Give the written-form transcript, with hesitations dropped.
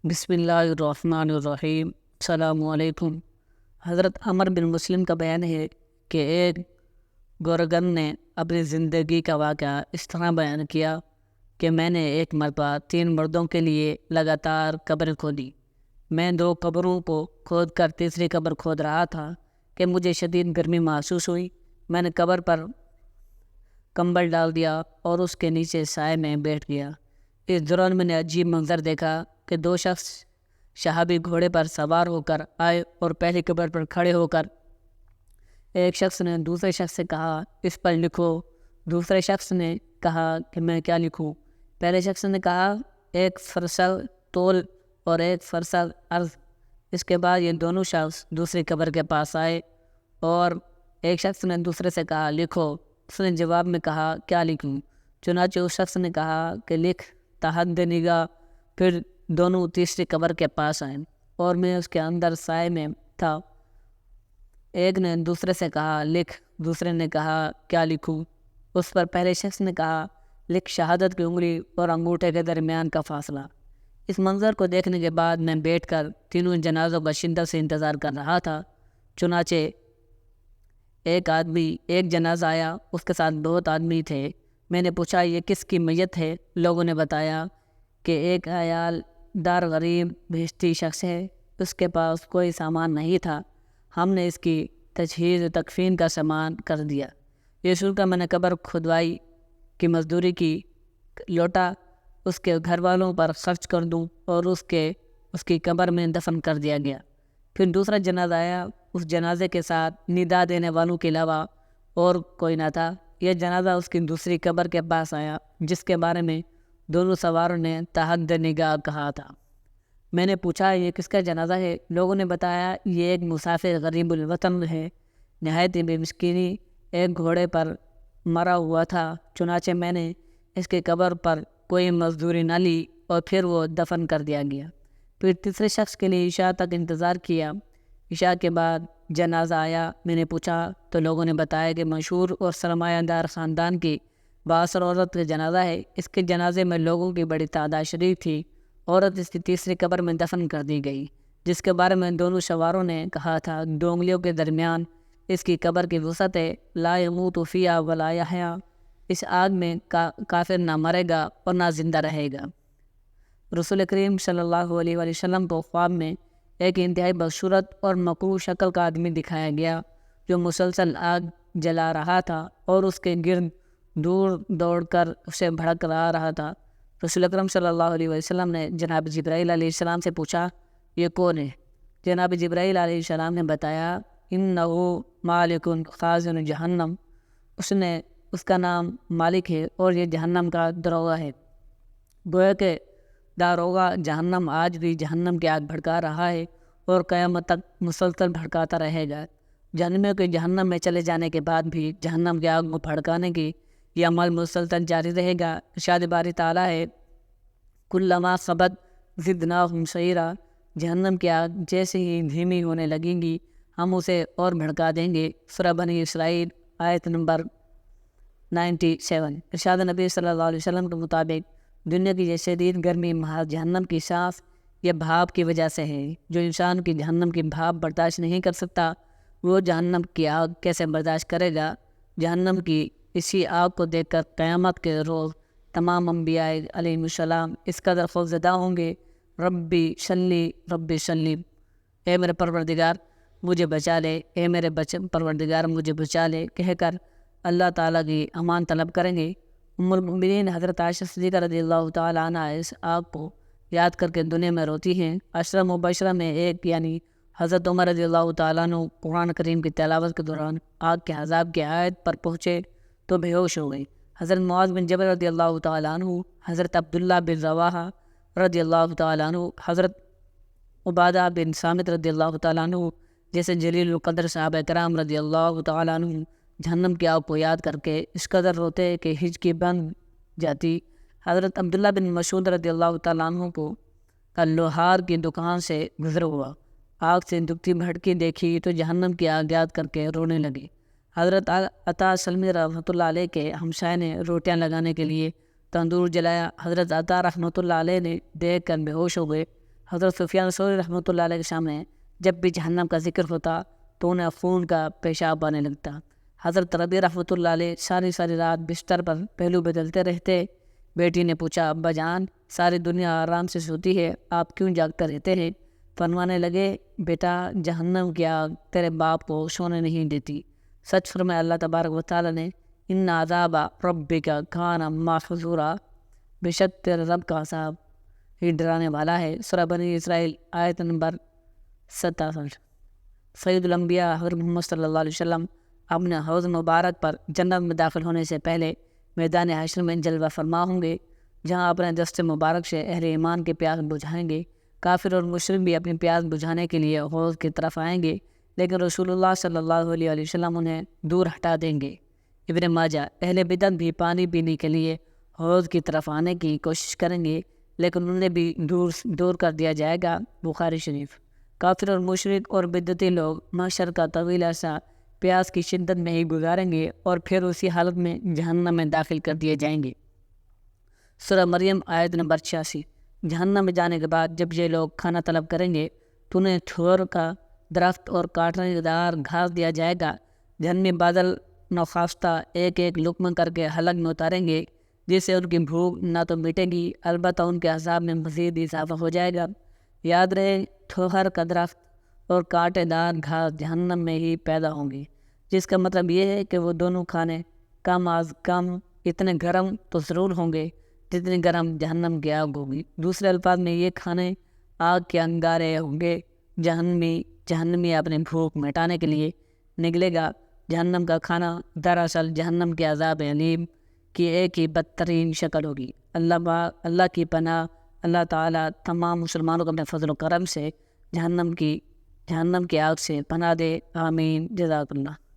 بسم اللہ الرحمن الرحیم۔ السلام علیکم۔ حضرت عمر بن مسلم کا بیان ہے کہ ایک گورگن نے اپنی زندگی کا واقعہ اس طرح بیان کیا کہ میں نے ایک مرتبہ 3 مردوں کے لیے لگاتار قبریں کھودی۔ میں 2 قبروں کو کھود کر تیسری قبر کھود رہا تھا کہ مجھے شدید گرمی محسوس ہوئی۔ میں نے قبر پر کمبل ڈال دیا اور اس کے نیچے سائے میں بیٹھ گیا۔ اس دوران میں نے عجیب منظر دیکھا کہ 2 شخص شہابی گھوڑے پر سوار ہو کر آئے اور پہلی قبر پر کھڑے ہو کر ایک شخص نے دوسرے شخص سے کہا اس پر لکھو۔ دوسرے شخص نے کہا کہ میں کیا لکھوں؟ پہلے شخص نے کہا 1 فرسخ طول اور 1 فرسخ عرض۔ اس کے بعد یہ دونوں شخص دوسری قبر کے پاس آئے اور ایک شخص نے دوسرے سے کہا لکھو۔ اس نے جواب میں کہا کیا لکھوں؟ چنانچہ اس شخص نے کہا کہ لکھ تحت نگاہ۔ پھر دونوں تیسری قبر کے پاس آئے اور میں اس کے اندر سائے میں تھا۔ ایک نے دوسرے سے کہا لکھ۔ دوسرے نے کہا کیا لکھوں؟ اس پر پہلے شخص نے کہا لکھ شہادت کی انگلی اور انگوٹھے کے درمیان کا فاصلہ۔ اس منظر کو دیکھنے کے بعد میں بیٹھ کر تینوں جنازوں کا شدت سے انتظار کر رہا تھا۔ چنانچہ ایک جنازہ آیا، اس کے ساتھ بہت آدمی تھے۔ میں نے پوچھا یہ کس کی میت ہے؟ لوگوں نے بتایا کہ ایک عیال دار غریب بہشتی شخص ہے، اس کے پاس کوئی سامان نہیں تھا، ہم نے اس کی تجہیز و تکفین کا سامان کر دیا۔ یہ سن کر میں نے قبر کھدوائی کی مزدوری کی، لوٹا اس کے گھر والوں پر خرچ کر دوں اور اس کی قبر میں دفن کر دیا گیا۔ پھر دوسرا جنازہ آیا، اس جنازے کے ساتھ ندا دینے والوں کے علاوہ اور کوئی نہ تھا۔ یہ جنازہ اس کی دوسری قبر کے پاس آیا جس کے بارے میں دونوں سواروں نے تحت نگاہ کہا تھا۔ میں نے پوچھا یہ کس کا جنازہ ہے؟ لوگوں نے بتایا یہ ایک مسافر غریب الوطن ہے، نہایت بے مسکینی، ایک گھوڑے پر مرا ہوا تھا۔ چنانچہ میں نے اس کی قبر پر کوئی مزدوری نہ لی اور پھر وہ دفن کر دیا گیا۔ پھر تیسرے شخص کے لیے عشاء تک انتظار کیا۔ عشاء کے بعد جنازہ آیا، میں نے پوچھا تو لوگوں نے بتایا کہ مشہور اور سرمایہ دار خاندان کی بااثر عورت کا جنازہ ہے۔ اس کے جنازے میں لوگوں کی بڑی تعداد شریک تھی۔ عورت اس کی تیسری قبر میں دفن کر دی گئی جس کے بارے میں دونوں سواروں نے کہا تھا 2 انگلیوں کے درمیان اس کی قبر کی وسعت ہے، لا یموت فیہا ولا یحیا۔ اس آگ میں کافر نہ مرے گا اور نہ زندہ رہے گا۔ رسول کریم صلی اللہ علیہ وآلہ وسلم کو خواب میں ایک انتہائی بدصورت اور مکروہ شکل کا آدمی دکھایا گیا جو مسلسل آگ جلا رہا تھا اور اس کے گرد دور دوڑ کر اسے بھڑکا رہا تھا۔ رسول اکرم صلی اللہ علیہ وسلم نے جناب جبرائیل علیہ السلام سے پوچھا یہ کون ہے؟ جناب جبرائیل علیہ السلام نے بتایا انہو مالک خازن جہنم، اس کا نام مالک ہے اور یہ جہنم کا داروغہ ہے۔ گویا کہ داروغہ جہنم آج بھی جہنم کی آگ بھڑکا رہا ہے اور قیامت تک مسلسل بھڑکاتا رہے گا۔ جہنمیوں کے جہنم میں چلے جانے کے بعد بھی جہنم کی آگ کو بھڑکانے کی یہ عمل مسلسل جاری رہے گا۔ ارشاد باری تعالیٰ ہے کلما خبت زدناہم سعیرا، جہنم کی آگ جیسے ہی دھیمی ہونے لگیں گی ہم اسے اور بھڑکا دیں گے۔ سورہ بنی اسرائیل آیت نمبر 97۔ ارشاد نبی صلی اللہ علیہ وسلم کے مطابق دنیا کی یہ شدید گرمی محض جہنم کی سانس یا بھاپ کی وجہ سے ہے۔ جو انسان کی جہنم کی بھاپ برداشت نہیں کر سکتا وہ جہنم کی آگ کیسے برداشت کرے گا؟ جہنم کی اسی آگ کو دیکھ کر قیامت کے روز تمام انبیاء علیہ السلام اس قدر خوفزدہ ہوں گے ربی صلی، اے میرے پروردگار مجھے بچا لے، اے میرے پروردگار مجھے بچا لے کہہ کر اللہ تعالیٰ کی امان طلب کریں گے۔ ام المؤمنین حضرت عائشہ صدیقہ رضی اللہ تعالیٰ عنہ اس آگ کو یاد کر کے دنیا میں روتی ہیں۔ عشرہ مبشرہ میں ایک یعنی حضرت عمر رضی اللہ تعالیٰ عنہ قرآن کریم کی تلاوت کے دوران آگ کے عذاب کی آیت پر پہنچے تو بے ہوش ہو گئی۔ حضرت معاذ بن جبل رضی اللہ تعالیٰ عنہ، حضرت عبداللہ بن رواحہ رضی اللہ تعالیٰ عنہ، حضرت عبادہ بن صامت رضی اللہ تعالیٰ عنہ جیسے جلیل القدر صحابہ کرام رضی اللہ تعالیٰ عنہ جہنم کی آگ کو یاد کر کے اس قدر روتے کہ ہچکی بند جاتی۔ حضرت عبداللہ بن مسعود رضی اللہ تعالیٰ عنہ کو لوہار کی دکان سے گزر ہوا، آگ سے دکھتی بھڑکی دیکھی تو جہنم کی آگ یاد کر کے رونے لگی۔ حضرت عطا سلمی رحمۃ اللہ علیہ کے ہمسائے نے روٹیاں لگانے کے لیے تندور جلایا۔ حضرت عطا رحمۃ اللہ علیہ نے دیکھ کر بے ہوش ہو گئے۔ حضرت سفیان ثوری رحمۃ اللہ علیہ کے سامنے جب بھی جہنم کا ذکر ہوتا تو انہیں خون کا پیشاب آنے لگتا۔ حضرت ربیع رحمۃ اللہ علیہ ساری رات بستر پر پہلو بدلتے رہتے۔ بیٹی نے پوچھا، ابا جان ساری دنیا آرام سے سوتی ہے، آپ کیوں جاگتے رہتے ہیں؟ فرمانے لگے، بیٹا جہنم کی آگ تیرے باپ کو سونے نہیں دیتی۔ سچ فرمایا اللہ تبارک و تعالیٰ نے، ان عذاب ربک کان محذورا، بے شک تیرے رب کا عذاب ہی ڈرانے والا ہے۔ سورہ بنی اسرائیل آیت نمبر 67۔ سید الانبیاء حضرت محمد صلی اللہ علیہ وسلم اپنے حوض مبارک پر جنت میں داخل ہونے سے پہلے میدان حشر میں جلوہ فرما ہوں گے، جہاں اپنے دست مبارک سے اہل ایمان کی پیاس بجھائیں گے۔ کافر اور مشرک بھی اپنی پیاس بجھانے کے لیے حوض کی طرف آئیں گے، لیکن رسول اللہ صلی اللہ علیہ وسلم انہیں دور ہٹا دیں گے۔ ابن ماجہ، اہل بدعت بھی پانی پینے کے لیے حوض کی طرف آنے کی کوشش کریں گے، لیکن انہیں بھی دور کر دیا جائے گا۔ بخاری شریف۔ کافر اور مشرک اور بدعتی لوگ محشر کا طویل عرصہ پیاس کی شدت میں ہی گزاریں گے اور پھر اسی حالت میں جہنم میں داخل کر دیے جائیں گے۔ سورہ مریم آیت نمبر 86۔ جہنم میں جانے کے بعد جب یہ لوگ کھانا طلب کریں گے تو انہیں تھور کا درخت اور کاٹنے دار گھاس دیا جائے گا۔ جہنمی بادل ناخواستہ ایک ایک لقمہ کر کے حلق میں اتاریں گے، جس سے ان کی بھوک نہ تو مٹے گی، البتہ ان کے عذاب میں مزید اضافہ ہو جائے گا۔ یاد رہے، تھوہر کا درخت اور کانٹے دار گھاس جہنم میں ہی پیدا ہوں گی، جس کا مطلب یہ ہے کہ وہ دونوں کھانے کم از کم اتنے گرم تو ضرور ہوں گے جتنی گرم جہنم کی آگ ہوگی۔ دوسرے الفاظ میں یہ کھانے آگ کے انگارے ہوں گے۔ جہنمی اپنے بھوک مٹانے کے لیے نکلے گا۔ جہنم کا کھانا دراصل جہنم کے عذاب علیم کی ایک ہی بدترین شکل ہوگی۔ اللہ کی پناہ، اللہ تعالیٰ تمام مسلمانوں کو اپنے فضل و کرم سے جہنم کی آگ سے پناہ دے، آمین۔ جزاک اللہ۔